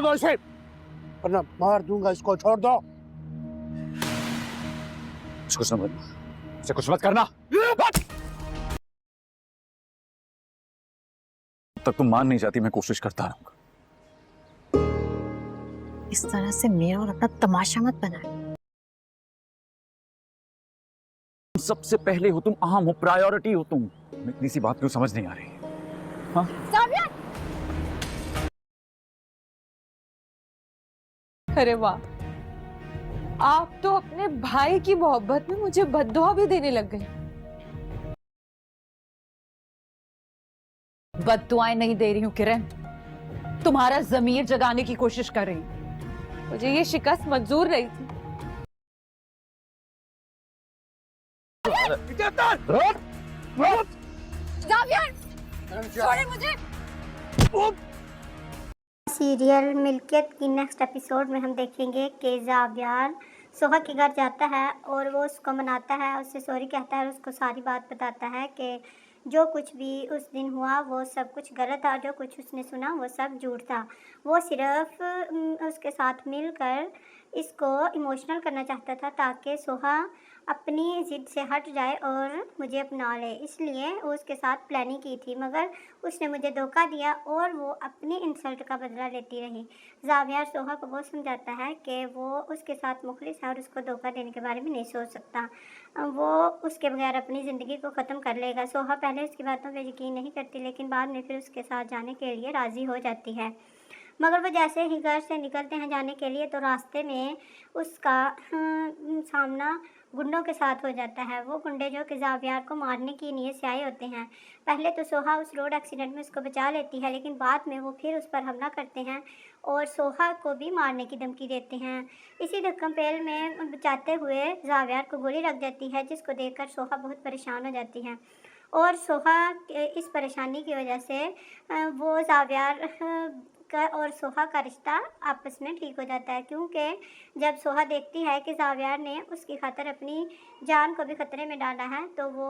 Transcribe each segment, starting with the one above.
दो इसे, वरना मार दूंगा इसको, छोड़ दो। कुछ मत, इसे कुछ मत करना। तब तक तुम मान नहीं जाती, मैं कोशिश करता रहूंगा। इस तरह से मेरा और अपना तमाशा मत बनाए। सबसे पहले हो तुम, अहम हो, प्रायोरिटी हो तुम। इतनी सी बात क्यों समझ नहीं आ रही? हाँ? अरे वाह, आप तो अपने भाई की मोहब्बत में मुझे बद्दुआ भी देने लग गए। बद्दुआएं नहीं दे रही हूँ किरण, तुम्हारा ज़मीर जगाने की कोशिश कर रही हूँ। मुझे ये शिकस्त मंजूर नहीं थी। छोड़े मुझे। सीरियल मिल्कियत की नेक्स्ट एपिसोड में हम देखेंगे कि ज़ावियार सोहा के घर जाता है और वो उसको मनाता है, उससे सॉरी कहता है और उसको सारी बात बताता है कि जो कुछ भी उस दिन हुआ वो सब कुछ गलत था, जो कुछ उसने सुना वो सब झूठ था। वो सिर्फ उसके साथ मिलकर इसको इमोशनल करना चाहता था ताकि सोहा अपनी ज़िद से हट जाए और मुझे अपना ले, इसलिए वो उसके साथ प्लानिंग की थी, मगर उसने मुझे धोखा दिया और वो अपनी इंसल्ट का बदला लेती रही। ज़ावियार सोहा को वो समझाता है कि वो उसके साथ मुखलिस है और उसको धोखा देने के बारे में नहीं सोच सकता, वो उसके बगैर अपनी ज़िंदगी को ख़त्म कर लेगा। सोहा पहले उसकी बातों पर यकीन नहीं करती, लेकिन बाद में फिर उसके साथ जाने के लिए राज़ी हो जाती है। मगर वो जैसे ही घर से निकलते हैं जाने के लिए तो रास्ते में उसका सामना गुंडों के साथ हो जाता है। वो गुंडे जो कि ज़ावियार को मारने की नीयत से आए होते हैं। पहले तो सोहा उस रोड एक्सीडेंट में उसको बचा लेती है, लेकिन बाद में वो फिर उस पर हमला करते हैं और सोहा को भी मारने की धमकी देते हैं। इसी धक्कम-पेल में बचाते हुए ज़ावियार को गोली लग जाती है, जिसको देखकर सोहा बहुत परेशान हो जाती है और सोहा के इस परेशानी की वजह से वो ज़ावियार का और सोहा का रिश्ता आपस में ठीक हो जाता है, क्योंकि जब सोहा देखती है कि ज़ावियार ने उसकी खातिर अपनी जान को भी ख़तरे में डाला है तो वो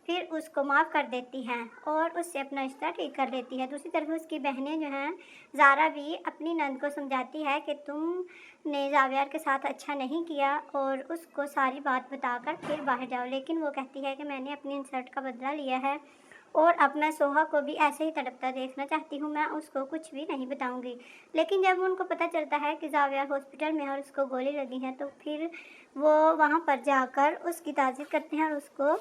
फिर उसको माफ़ कर देती हैं और उससे अपना रिश्ता ठीक कर लेती है। दूसरी तरफ उसकी बहनें जो हैं, ज़ारा भी अपनी नंद को समझाती है कि तुमने ज़ावियार के साथ अच्छा नहीं किया और उसको सारी बात बताकर फिर बाहर जाओ, लेकिन वो कहती है कि मैंने अपनी इंसल्ट का बदला लिया है और अब मैं सोहा को भी ऐसे ही तड़पता देखना चाहती हूँ, मैं उसको कुछ भी नहीं बताऊँगी। लेकिन जब उनको पता चलता है कि ज़ावियार हॉस्पिटल में है और उसको गोली लगी है तो फिर वो वहाँ पर जाकर उसकी ताज़ीब करते हैं और उसको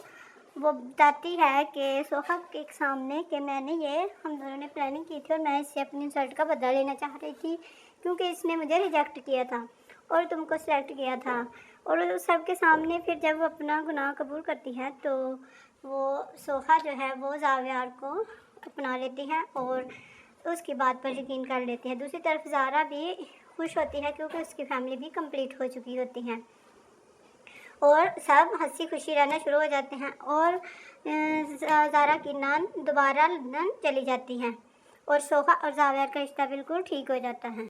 वो बताती है कि सोहा के सामने कि मैंने ये हम दोनों ने प्लानिंग की थी और मैं इससे अपनी इंसल्ट का बदला लेना चाह रही थी, क्योंकि इसने मुझे रिजेक्ट किया था और तुमको सिलेक्ट किया था। और सबके सामने फिर जब वो अपना गुनाह कबूल करती है तो वो सोहा जो है वो ज़ावियार को अपना लेती है और उसकी बात पर यकीन कर लेती है। दूसरी तरफ ज़ारा भी खुश होती है क्योंकि उसकी फैमिली भी कंप्लीट हो चुकी होती है और सब हंसी खुशी रहना शुरू हो जाते हैं और ज़ारा की नान दोबारा लंदन चली जाती हैं और सोहा और ज़ावियार का रिश्ता बिल्कुल ठीक हो जाता है।